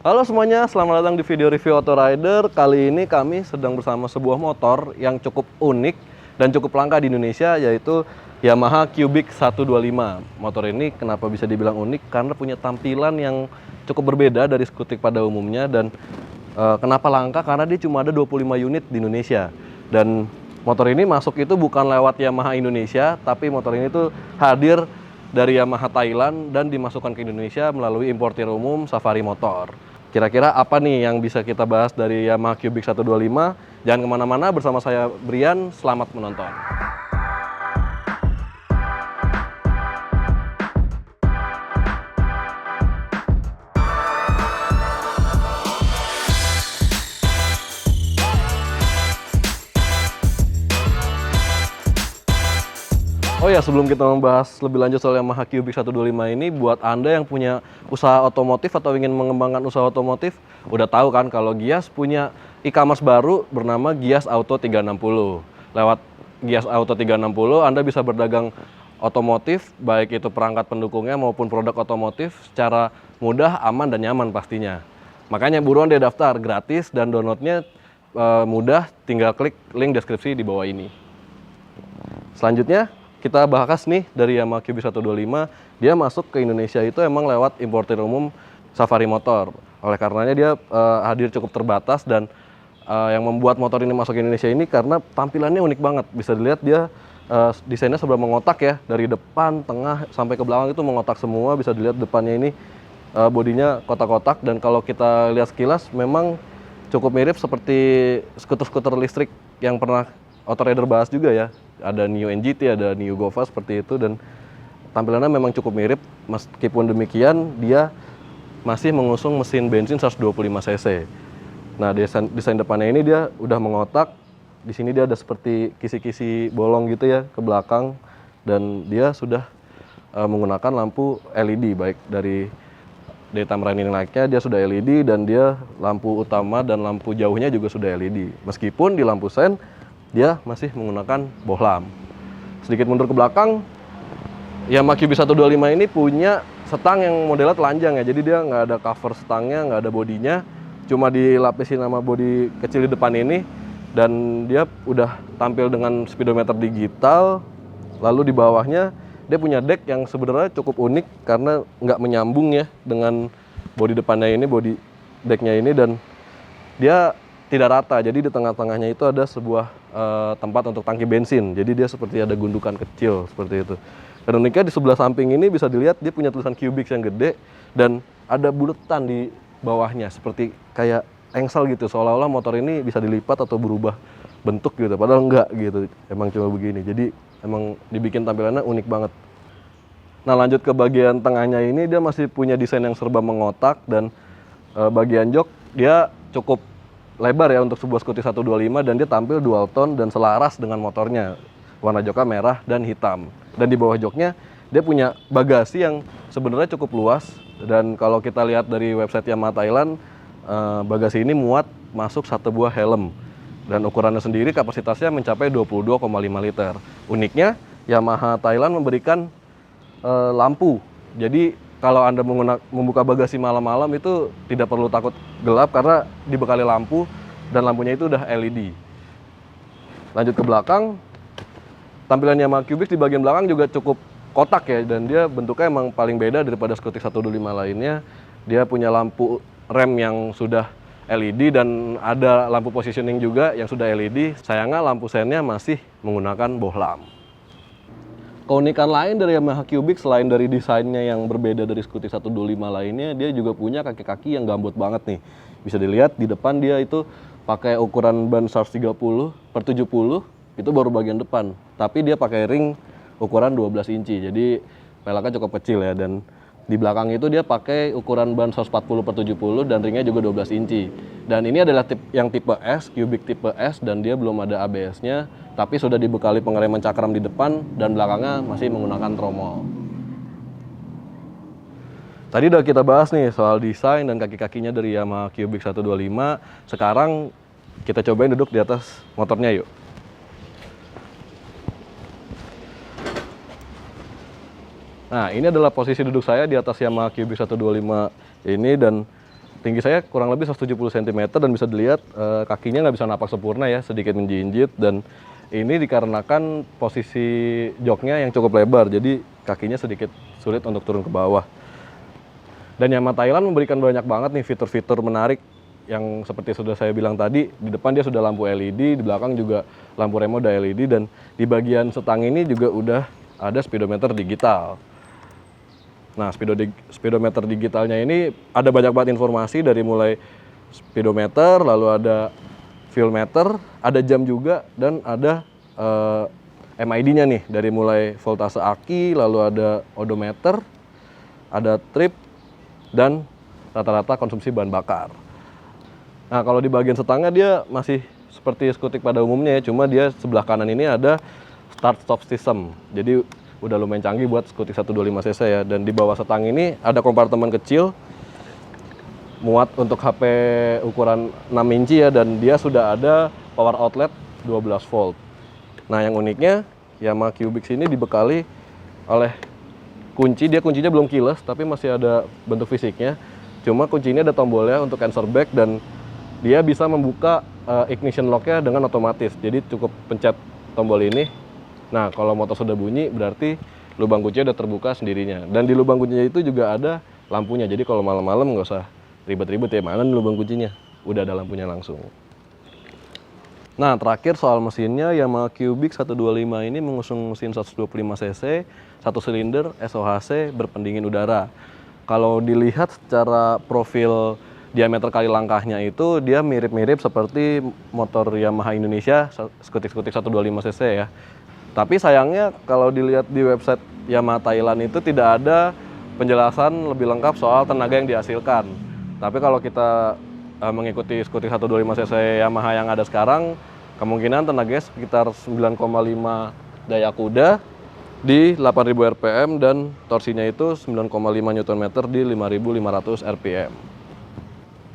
Halo semuanya, selamat datang di video review Auto Rider. Kali ini kami sedang bersama sebuah motor yang cukup unik dan cukup langka di Indonesia, yaitu Yamaha Cubic 125. Motor ini kenapa bisa dibilang unik? Karena punya tampilan yang cukup berbeda dari skutik pada umumnya. Dan kenapa langka? Karena dia cuma ada 25 unit di Indonesia. Dan motor ini masuk itu bukan lewat Yamaha Indonesia, tapi motor ini tuh hadir dari Yamaha Thailand dan dimasukkan ke Indonesia melalui importir umum Safari Motor. Kira-kira apa nih yang bisa kita bahas dari Yamaha Cubic 125? Jangan kemana-mana, bersama saya Brian, selamat menonton. Oh ya, sebelum kita membahas lebih lanjut soal Yamaha Cubic 125 ini, buat Anda yang punya usaha otomotif atau ingin mengembangkan usaha otomotif, udah tahu kan kalau Gias punya e-commerce baru bernama Gias Auto 360. Lewat Gias Auto 360, Anda bisa berdagang otomotif, baik itu perangkat pendukungnya maupun produk otomotif secara mudah, aman, dan nyaman pastinya. Makanya buruan deh daftar, gratis dan downloadnya mudah, tinggal klik link deskripsi di bawah ini. Selanjutnya, kita bahas nih dari Yamaha Cubic 125, dia masuk ke Indonesia itu emang lewat importir umum Safari Motor. Oleh karenanya dia hadir cukup terbatas, dan yang membuat motor ini masuk ke Indonesia ini karena tampilannya unik banget. Bisa dilihat dia desainnya serba mengotak ya, dari depan, tengah, sampai ke belakang itu mengotak semua. Bisa dilihat depannya ini bodinya kotak-kotak, dan kalau kita lihat sekilas memang cukup mirip seperti skuter-skuter listrik yang pernah Auto Rider bahas juga ya. Ada New NGT, ada New Gova seperti itu, dan tampilannya memang cukup mirip. Meskipun demikian, dia masih mengusung mesin bensin 125 cc. Nah, desain depannya ini dia udah mengotak. Di sini dia ada seperti kisi-kisi bolong gitu ya ke belakang, dan dia sudah menggunakan lampu LED, baik dari daytime running light-nya dia sudah LED, dan dia lampu utama dan lampu jauhnya juga sudah LED. Meskipun di lampu sen dia masih menggunakan bohlam. Sedikit mundur ke belakang, Yamaha Cubic 125 ini punya setang yang modelnya telanjang ya. Jadi dia nggak ada cover setangnya, nggak ada bodinya, cuma dilapisin sama bodi kecil di depan ini. Dan dia udah tampil dengan speedometer digital. Lalu di bawahnya dia punya deck yang sebenarnya cukup unik karena nggak menyambung ya dengan bodi depannya ini, bodi decknya ini, dan dia tidak rata. Jadi di tengah-tengahnya itu ada sebuah tempat untuk tangki bensin. Jadi dia seperti ada gundukan kecil seperti itu. Dan uniknya di sebelah samping ini bisa dilihat dia punya tulisan Cubic yang gede, dan ada buletan di bawahnya seperti kayak engsel gitu, seolah-olah motor ini bisa dilipat atau berubah bentuk gitu. Padahal enggak gitu, emang cuma begini. Jadi emang dibikin tampilannya unik banget. Nah, lanjut ke bagian tengahnya ini, dia masih punya desain yang serba mengotak, dan bagian jok dia cukup lebar ya untuk sebuah skutik 125, dan dia tampil dual tone dan selaras dengan motornya. Warna joknya merah dan hitam. Dan di bawah joknya dia punya bagasi yang sebenarnya cukup luas, dan kalau kita lihat dari website Yamaha Thailand, bagasi ini muat masuk satu buah helm. Dan ukurannya sendiri kapasitasnya mencapai 22,5 liter. Uniknya Yamaha Thailand memberikan lampu. Jadi kalau Anda membuka bagasi malam-malam itu tidak perlu takut gelap karena dibekali lampu, dan lampunya itu udah LED. Lanjut ke belakang, tampilan Yamaha Cubic di bagian belakang juga cukup kotak ya, dan dia bentuknya emang paling beda daripada skutik 125 lainnya. Dia punya lampu rem yang sudah LED, dan ada lampu positioning juga yang sudah LED. Sayangnya lampu sennya masih menggunakan bohlam. Keunikan lain dari Yamaha Cubic selain dari desainnya yang berbeda dari skutik 125 lainnya, dia juga punya kaki-kaki yang gambut banget nih. Bisa dilihat di depan dia itu pakai ukuran ban 130/70, itu baru bagian depan. Tapi dia pakai ring ukuran 12 inci, jadi peleknya cukup kecil ya. Dan di belakang itu dia pakai ukuran ban 140/70 dan ringnya juga 12 inci. Dan ini adalah yang tipe S, Cubic tipe S, dan dia belum ada ABS-nya, tapi sudah dibekali pengereman cakram di depan, dan belakangnya masih menggunakan tromol. Tadi udah kita bahas nih soal desain dan kaki-kakinya dari Yamaha Cubic 125. Sekarang kita cobain duduk di atas motornya yuk. Nah, ini adalah posisi duduk saya di atas Yamaha Cubic 125 ini, dan tinggi saya kurang lebih 170 cm dan bisa dilihat kakinya nggak bisa napak sempurna ya, sedikit menjinjit, dan ini dikarenakan posisi joknya yang cukup lebar, jadi kakinya sedikit sulit untuk turun ke bawah. Dan Yamaha Thailand memberikan banyak banget nih fitur-fitur menarik yang seperti sudah saya bilang tadi, di depan dia sudah lampu LED, di belakang juga lampu rem udah LED, dan di bagian setang ini juga udah ada speedometer digital. Nah, speedometer digitalnya ini ada banyak banget informasi dari mulai speedometer, lalu ada fuel meter, ada jam juga, dan ada MID-nya nih dari mulai voltase aki, lalu ada odometer, ada trip, dan rata-rata konsumsi bahan bakar. Nah, kalau di bagian setangnya dia masih seperti skutik pada umumnya ya, cuma dia sebelah kanan ini ada start stop system. Jadi udah lumayan canggih buat skutik 125 cc ya. Dan di bawah setang ini ada kompartemen kecil muat untuk HP ukuran 6 inci ya, dan dia sudah ada power outlet 12 volt. Nah, yang uniknya Yamaha Cubic ini dibekali oleh kunci. Dia kuncinya belum keyless tapi masih ada bentuk fisiknya. Cuma kunci ini ada tombolnya untuk answer back, dan dia bisa membuka ignition lock-nya dengan otomatis. Jadi cukup pencet tombol ini. Nah, kalau motor sudah bunyi berarti lubang kuncinya udah terbuka sendirinya. Dan di lubang kuncinya itu juga ada lampunya. Jadi kalau malam-malam nggak usah ribet-ribet ya, mana nih lubang kuncinya. Udah ada lampunya langsung. Nah, terakhir soal mesinnya, Yamaha Cubic 125 ini mengusung mesin 125 cc, 1 silinder, SOHC, berpendingin udara. Kalau dilihat secara profil diameter kali langkahnya itu, dia mirip-mirip seperti motor Yamaha Indonesia, skutik-skutik 125 cc ya. Tapi sayangnya kalau dilihat di website Yamaha Thailand itu tidak ada penjelasan lebih lengkap soal tenaga yang dihasilkan. Tapi kalau kita mengikuti skutik 125 cc Yamaha yang ada sekarang, kemungkinan tenaganya sekitar 9,5 daya kuda di 8.000 rpm dan torsinya itu 9,5 Nm di 5.500 rpm.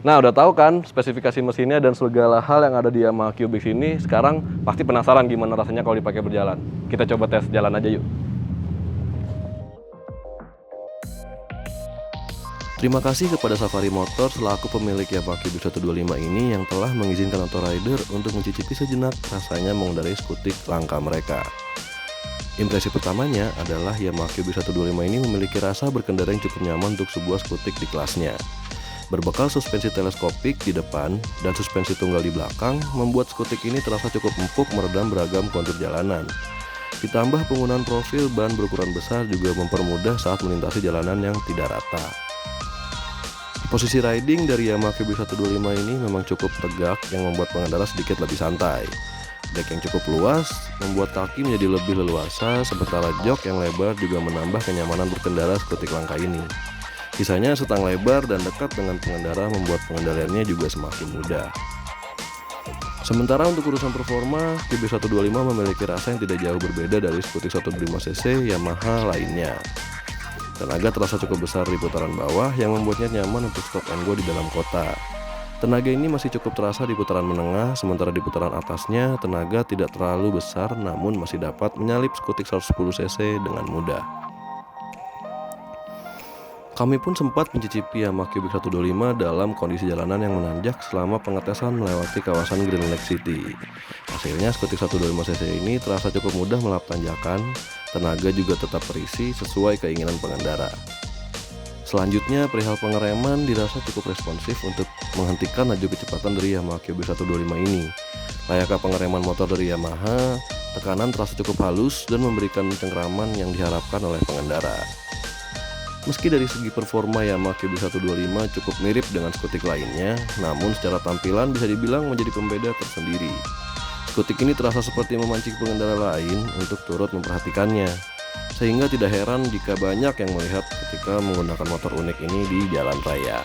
Nah, udah tahu kan spesifikasi mesinnya dan segala hal yang ada di Yamaha Cubic ini. Sekarang pasti penasaran gimana rasanya kalau dipakai berjalan. Kita coba tes jalan aja yuk. Terima kasih kepada Safari Motor selaku pemilik Yamaha Cubic 125 ini yang telah mengizinkan Autorider untuk mencicipi sejenak rasanya mengendarai skutik langka mereka. Impresi pertamanya adalah Yamaha Cubic 125 ini memiliki rasa berkendara yang cukup nyaman untuk sebuah skutik di kelasnya. Berbekal suspensi teleskopik di depan dan suspensi tunggal di belakang, membuat skutik ini terasa cukup empuk meredam beragam kontur jalanan. Ditambah penggunaan profil ban berukuran besar juga mempermudah saat melintasi jalanan yang tidak rata. Posisi riding dari Yamaha Cubic 125 ini memang cukup tegak yang membuat pengendara sedikit lebih santai. Dek yang cukup luas membuat kaki menjadi lebih leluasa, sementara jok yang lebar juga menambah kenyamanan berkendara skutik langka ini. Sisanya setang lebar dan dekat dengan pengendara membuat pengendaliannya juga semakin mudah. Sementara untuk urusan performa, Cubic 125 memiliki rasa yang tidak jauh berbeda dari skutik 125 cc Yamaha lainnya. Tenaga terasa cukup besar di putaran bawah yang membuatnya nyaman untuk stop and go di dalam kota. Tenaga ini masih cukup terasa di putaran menengah, sementara di putaran atasnya tenaga tidak terlalu besar namun masih dapat menyalip skutik 110 cc dengan mudah. Kami pun sempat mencicipi Yamaha Cubic 125 dalam kondisi jalanan yang menanjak selama pengetesan melewati kawasan Green Lake City. Hasilnya skutik 125 cc ini terasa cukup mudah melewati tanjakan, tenaga juga tetap terisi sesuai keinginan pengendara. Selanjutnya, perihal pengereman dirasa cukup responsif untuk menghentikan laju kecepatan dari Yamaha Cubic 125 ini. Layaknya pengereman motor dari Yamaha, tekanan terasa cukup halus dan memberikan cengkraman yang diharapkan oleh pengendara. Meski dari segi performa Yamaha Cubic 125 cukup mirip dengan skutik lainnya, namun secara tampilan bisa dibilang menjadi pembeda tersendiri. Skutik ini terasa seperti memancing pengendara lain untuk turut memperhatikannya, sehingga tidak heran jika banyak yang melihat ketika menggunakan motor unik ini di jalan raya.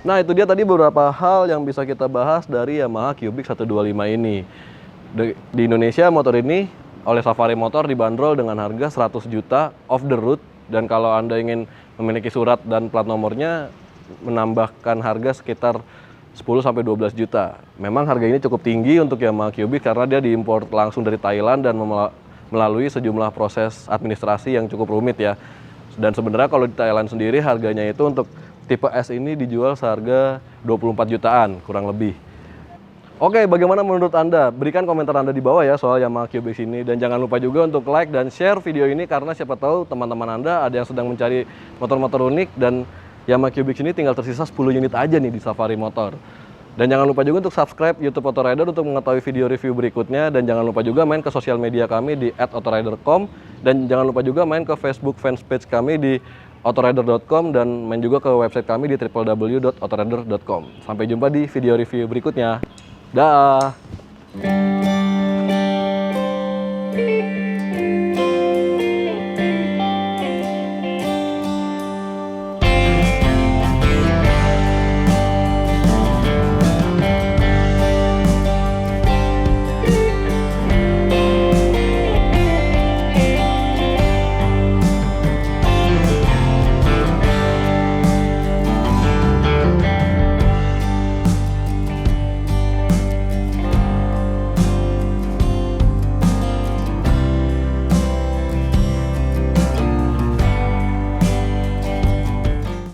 Nah, itu dia tadi beberapa hal yang bisa kita bahas dari Yamaha Cubic 125 ini. Di Indonesia motor ini oleh Safari Motor dibanderol dengan harga 100 juta off the road, dan kalau Anda ingin memiliki surat dan plat nomornya menambahkan harga sekitar 10-12 juta. Memang harga ini cukup tinggi untuk Yamaha Cubic karena dia diimpor langsung dari Thailand dan melalui sejumlah proses administrasi yang cukup rumit ya. Dan sebenarnya kalau di Thailand sendiri harganya itu untuk tipe S ini dijual seharga 24 jutaan kurang lebih. Oke, bagaimana menurut Anda? Berikan komentar Anda di bawah ya soal Yamaha QBX ini. Dan jangan lupa juga untuk like dan share video ini karena siapa tahu teman-teman Anda ada yang sedang mencari motor-motor unik dan Yamaha QBX ini tinggal tersisa 10 unit aja nih di Safari Motor. Dan jangan lupa juga untuk subscribe YouTube Autorider untuk mengetahui video review berikutnya. Dan jangan lupa juga main ke sosial media kami di @autorider.com. Dan jangan lupa juga main ke Facebook fanspage kami di autorider.com dan main juga ke website kami di www.autorider.com. Sampai jumpa di video review berikutnya. Dah.